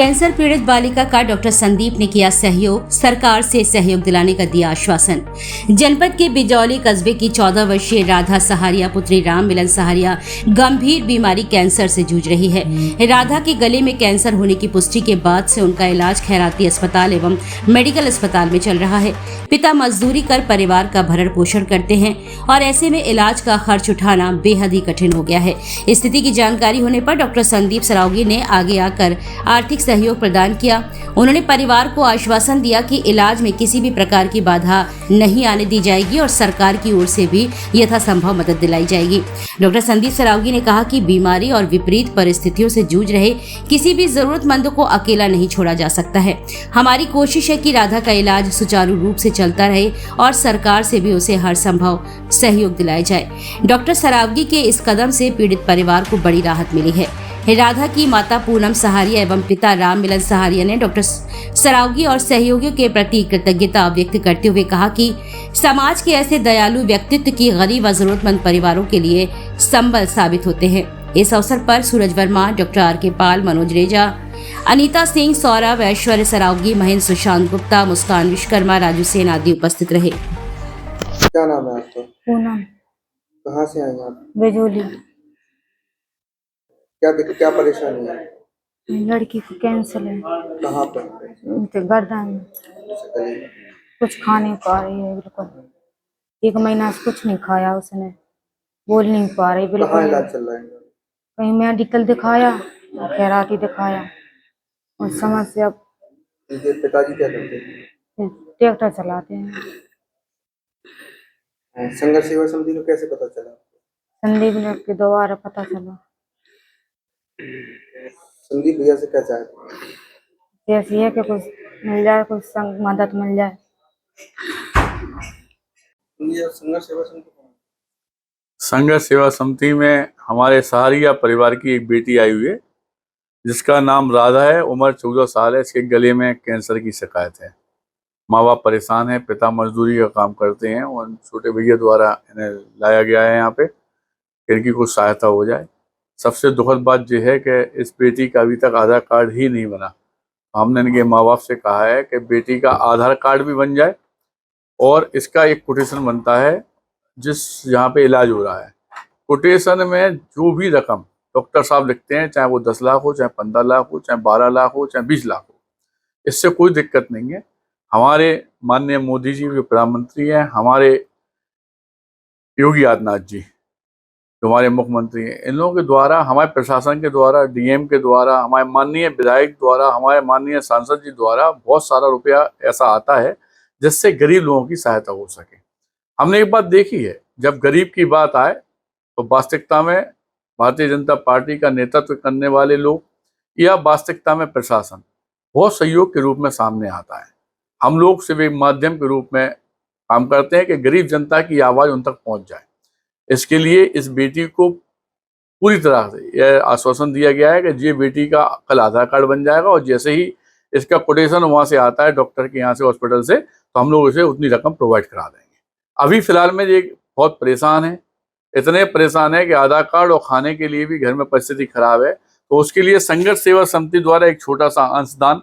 Cancer पीड़ित बालिका का डॉक्टर संदीप ने किया सहयोग, सरकार से सहयोग दिलाने का दिया आश्वासन। जनपद के बिजौली कस्बे की 14 वर्षीय राधा सहारिया पुत्री राम मिलन सहारिया गंभीर बीमारी कैंसर से जूझ रही है। राधा के गले में कैंसर होने की पुष्टि के बाद से उनका इलाज खैराती अस्पताल एवं मेडिकल अस्पताल में चल रहा है। पिता मजदूरी कर परिवार का भरण पोषण करते हैं और ऐसे में इलाज का खर्च उठाना बेहद ही कठिन हो गया है। स्थिति की जानकारी होने पर डॉक्टर संदीप सरावगी ने आगे आकर आर्थिक सहयोग प्रदान किया। उन्होंने परिवार को आश्वासन दिया कि इलाज में किसी भी प्रकार की बाधा नहीं आने दी जाएगी और सरकार की ओर से भी यथासंभव मदद दिलाई जाएगी। डॉक्टर संदीप सरावगी ने कहा कि बीमारी और विपरीत परिस्थितियों से जूझ रहे किसी भी जरूरतमंद को अकेला नहीं छोड़ा जा सकता है। हमारी कोशिश है कि राधा का इलाज सुचारू रूप से चलता रहे और सरकार से भी उसे हर संभव सहयोग दिलाया जाए। डॉक्टर सरावगी के इस कदम से पीड़ित परिवार को बड़ी राहत मिली है। राधा की माता पूनम सहारिया एवं पिता राम मिलन सहारिया ने डॉक्टर सरावगी और सहयोगियों के प्रति कृतज्ञता व्यक्त करते हुए कहा कि समाज के ऐसे दयालु व्यक्तित्व की गरीब व जरूरतमंद परिवारों के लिए संबल साबित होते हैं। इस अवसर पर सूरज वर्मा, डॉक्टर आर.के. पाल, मनोज रेजा, अनीता सिंह, सौरभ, ऐश्वर्य सरावगी, महेंद्र सुशांत गुप्ता, मुस्कान विश्वकर्मा, राजू सेन आदि उपस्थित रहे। क्या नाम है आपका? पूनम। कहाँ से आए आप? बिजौली। क्या परेशानी है? लड़की को कैंसर है। कहाँ पे? गर्दन में। कुछ खा नहीं पा रही है बिल्कुल। 1 महीना से कुछ नहीं खाया उसने, बोल नहीं पा रही बिल्कुल। कहाँ इलाज चल रहा है? कहीं मेडिकल दिखाया, खैराती दिखाया और समस्या। पिताजी क्या करते हैं? ट्रैक्टर चलाते हैं। संघर्ष सेवा समिति को कैसे पता चला? संदीप ने के द्वारा पता चला। संदीप भैया से क्या चाहते हैं? जैसी है कि कुछ मिल जाए, कुछ मदद मिल जाए। संघर्ष सेवा समिति में हमारे सहारिया परिवार की एक बेटी आई हुई है जिसका नाम राधा है। उम्र 14 साल है। इसके गले में कैंसर की शिकायत है। माँ बाप परेशान है, पिता मजदूरी का काम करते हैं और छोटे भैया द्वारा इन्हें लाया गया है यहाँ पे कि इनकी कुछ सहायता हो जाए। सबसे दुखद बात यह है कि इस बेटी का अभी तक आधार कार्ड ही नहीं बना। हमने इनके माँ बाप से कहा है कि बेटी का आधार कार्ड भी बन जाए और इसका एक कोटेशन बनता है जिस यहाँ पे इलाज हो रहा है। कोटेशन में जो भी रकम डॉक्टर साहब लिखते हैं, चाहे वो 10 लाख हो, चाहे 15 लाख हो, चाहे 12 लाख हो, चाहे 20 लाख हो, इससे कोई दिक्कत नहीं है। हमारे माननीय मोदी जी जो प्रधानमंत्री हैं, हमारे योगी आदित्यनाथ जी जो हमारे मुख्यमंत्री हैं, इन लोगों के द्वारा, हमारे प्रशासन के द्वारा, डीएम के द्वारा, हमारे माननीय विधायक द्वारा, हमारे माननीय सांसद जी द्वारा बहुत सारा रुपया ऐसा आता है जिससे गरीब लोगों की सहायता हो सके। हमने एक बात देखी है, जब गरीब की बात आए तो वास्तविकता में भारतीय जनता पार्टी का नेतृत्व करने वाले लोग या वास्तविकता में प्रशासन बहुत सहयोग के रूप में सामने आता है। हम लोग सिर्फ एक माध्यम के रूप में काम करते हैं कि गरीब जनता की आवाज़ उन तक पहुंच जाए। इसके लिए इस बेटी को पूरी तरह से यह आश्वासन दिया गया है कि ये बेटी का कल आधार कार्ड बन जाएगा और जैसे ही इसका कोटेशन वहाँ से आता है डॉक्टर के यहाँ से, हॉस्पिटल से, तो हम लोग इसे उतनी रकम प्रोवाइड करा देंगे। अभी फिलहाल में ये बहुत परेशान है, इतने परेशान है कि आधार कार्ड और खाने के लिए भी घर में परिस्थिति खराब है। तो उसके लिए संघर्ष सेवा समिति द्वारा एक छोटा सा अंशदान,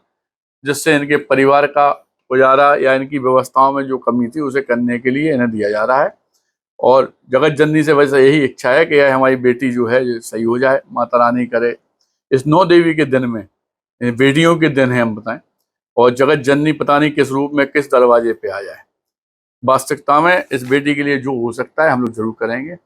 जिससे इनके परिवार का गुजारा या इनकी व्यवस्थाओं में जो कमी थी उसे करने के लिए इन्हें दिया जा रहा है। और जगत जननी से वैसे यही इच्छा है कि यह हमारी बेटी जो है सही हो जाए, माता रानी करे। इस 9 देवी के दिन में, बेटियों के दिन है हम बताएं, और जगत जननी पता नहीं किस रूप में किस दरवाजे पे आ जाए। वास्तविकता में इस बेटी के लिए जो हो सकता है हम लोग जरूर करेंगे।